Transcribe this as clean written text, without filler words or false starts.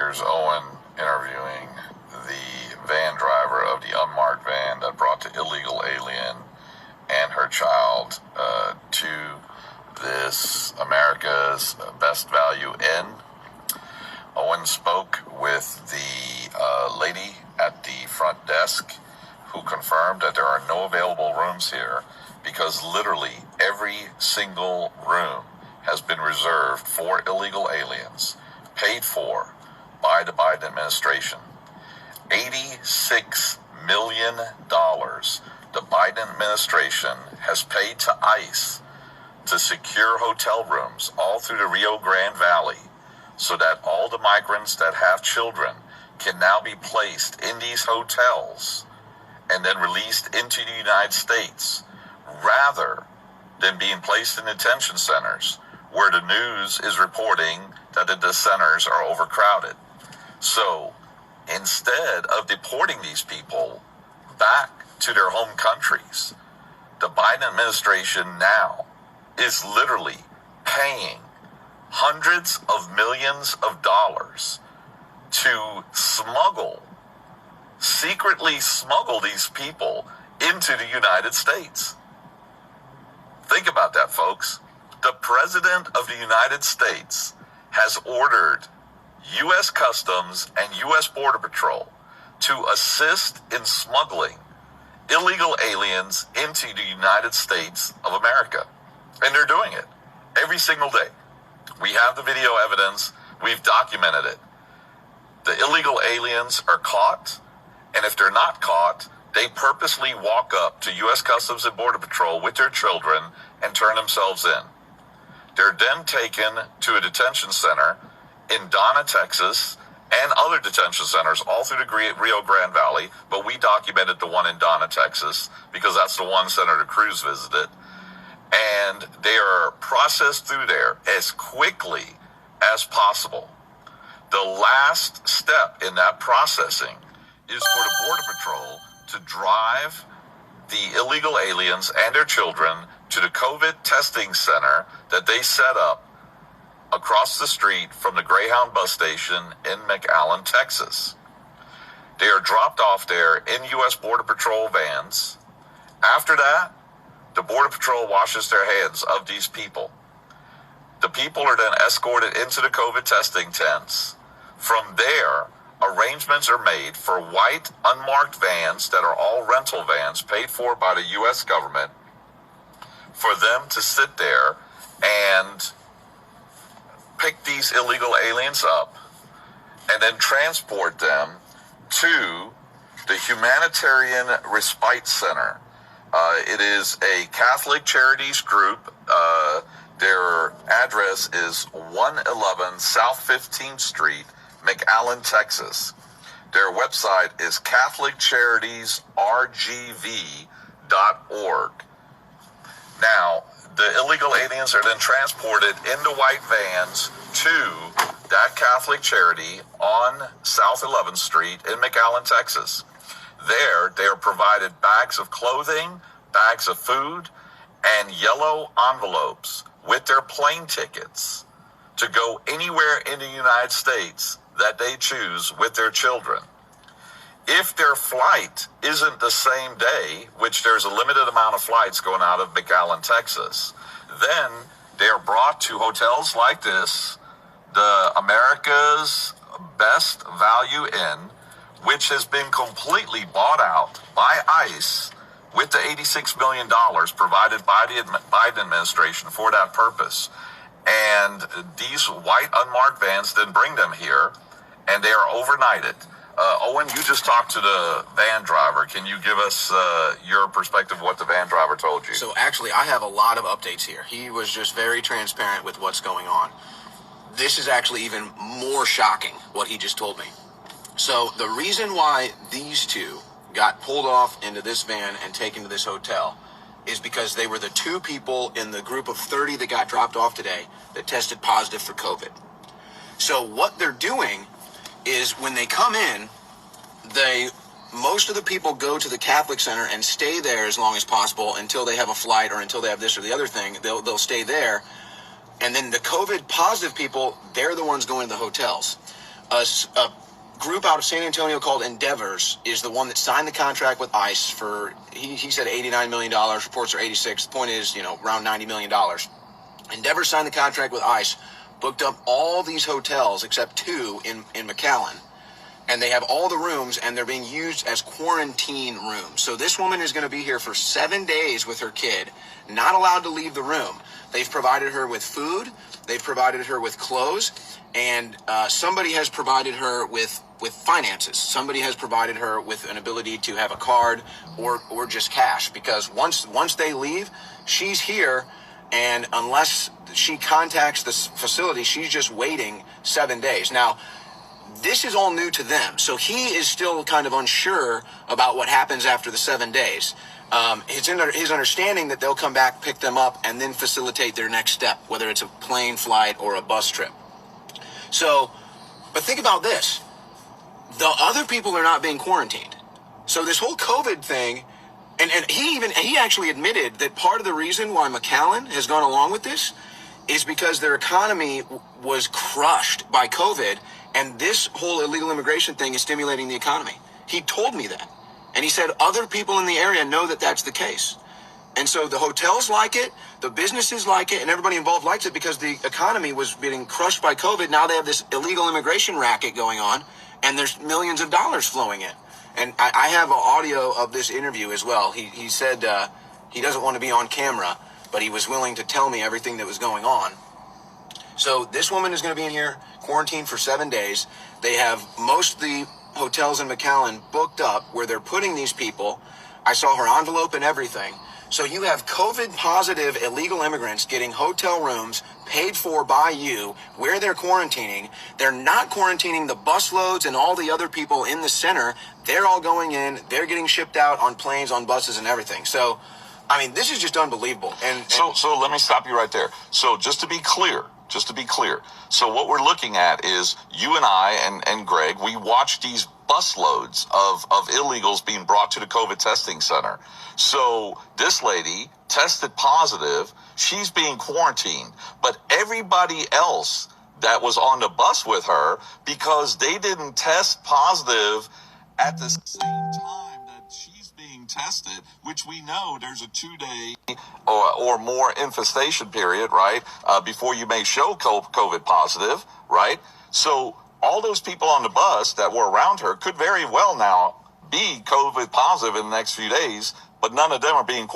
here's Owen interviewing the van driver of the unmarked van that brought the illegal alien and her child to this America's Best Value Inn. Owen spoke with the lady at the front desk who confirmed that there are no available rooms here because literally every single room has been reserved for illegal aliens, paid for by the Biden administration. $86 million the Biden administration has paid to ICE to secure hotel rooms all through the Rio Grande Valley so that all the migrants that have children can now be placed in these hotels and then released into the United States rather than being placed in detention centers where the news is reporting that the centers are overcrowded. So instead of deporting these people back to their home countries, the Biden administration now is literally paying hundreds of millions of dollars to secretly smuggle these people into the United States. Think about that, folks. The President of the United States has ordered U.S. Customs and U.S. Border Patrol to assist in smuggling illegal aliens into the United States of America. And they're doing it every single day. We have the video evidence. We've documented it. The illegal aliens are caught, and if they're not caught, they purposely walk up to U.S. Customs and Border Patrol with their children and turn themselves in. They're then taken to a detention center in Donna, Texas, and other detention centers all through the Rio Grande Valley, but we documented the one in Donna, Texas, because that's the one Senator Cruz visited. And they are processed through there as quickly as possible. The last step in that processing is for the Border Patrol to drive the illegal aliens and their children to the COVID testing center that they set up across the street from the Greyhound bus station in McAllen, Texas. They are dropped off there in U.S. Border Patrol vans. After that, the Border Patrol washes their hands of these people. The people are then escorted into the COVID testing tents. From there, arrangements are made for white, unmarked vans that are all rental vans paid for by the U.S. government for them to sit there and pick these illegal aliens up and then transport them to the Humanitarian Respite Center. It is a Catholic Charities group. Their address is 111 South 15th Street, McAllen, Texas. Their website is catholiccharities.rgv.org. Now, the illegal aliens are then transported in the white vans to that Catholic charity on South 11th Street in McAllen, Texas. There, they are provided bags of clothing, bags of food, and yellow envelopes with their plane tickets to go anywhere in the United States that they choose with their children. If their flight isn't the same day, which there's a limited amount of flights going out of McAllen, Texas, then they're brought to hotels like this, the America's Best Value Inn, which has been completely bought out by ICE with the $86 million provided by the Biden administration for that purpose. And these white unmarked vans then bring them here, and they are overnighted. Owen, you just talked to the van driver. Can you give us your perspective of what the van driver told you? So actually, I have a lot of updates here. He was just very transparent with what's going on. This is actually even more shocking, what he just told me. So the reason why these two got pulled off into this van and taken to this hotel is because they were the two people in the group of 30 that got dropped off today that tested positive for COVID. So what they're doing is when they come in, most of the people go to the Catholic Center and stay there as long as possible until they have a flight or until they have this or the other thing. They'll stay there. And then the COVID positive people, they're the ones going to the hotels. A group out of San Antonio called Endeavors is the one that signed the contract with ICE for, he said $89 million. Reports are 86. The point is, around $90 million. Endeavors signed the contract with ICE, booked up all these hotels except 2 in McAllen. And they have all the rooms, and they're being used as quarantine rooms. So this woman is going to be here for 7 days with her kid, not allowed to leave the room. They've provided her with food. They've provided her with clothes. And somebody has provided her with finances. Somebody has provided her with an ability to have a card or just cash. Because once they leave, she's here. And unless she contacts this facility, she's just waiting 7 days. Now, this is all new to them. So he is still kind of unsure about what happens after the 7 days. His understanding that they'll come back, pick them up, and then facilitate their next step, whether it's a plane flight or a bus trip. So, but think about this. The other people are not being quarantined. So this whole COVID thing, and he actually admitted that part of the reason why McAllen has gone along with this is because their economy was crushed by COVID, and this whole illegal immigration thing is stimulating the economy. He told me that. And he said other people in the area know that that's the case. And so the hotels like it, the businesses like it, and everybody involved likes it because the economy was getting crushed by COVID. Now they have this illegal immigration racket going on, and there's millions of dollars flowing in. And I have an audio of this interview as well. He said he doesn't want to be on camera, but he was willing to tell me everything that was going on. So this woman is going to be in here quarantined for 7 days. They have most of the hotels in McAllen booked up where they're putting these people. I saw her envelope and everything. So you have COVID positive illegal immigrants getting hotel rooms paid for by you where they're quarantining. They're not quarantining the busloads and all the other people in the center. They're all going in. They're getting shipped out on planes, on buses and everything. So, I mean, this is just unbelievable. So let me stop you right there. So just to be clear, so what we're looking at is you and I and Greg, we watched these busloads of illegals being brought to the COVID testing center. So this lady tested positive. She's being quarantined. But everybody else that was on the bus with her, because they didn't test positive at the same time that she's being tested, which we know there's a 2-day or more infestation period, right, before you may show COVID positive, right? So all those people on the bus that were around her could very well now be COVID positive in the next few days, but none of them are being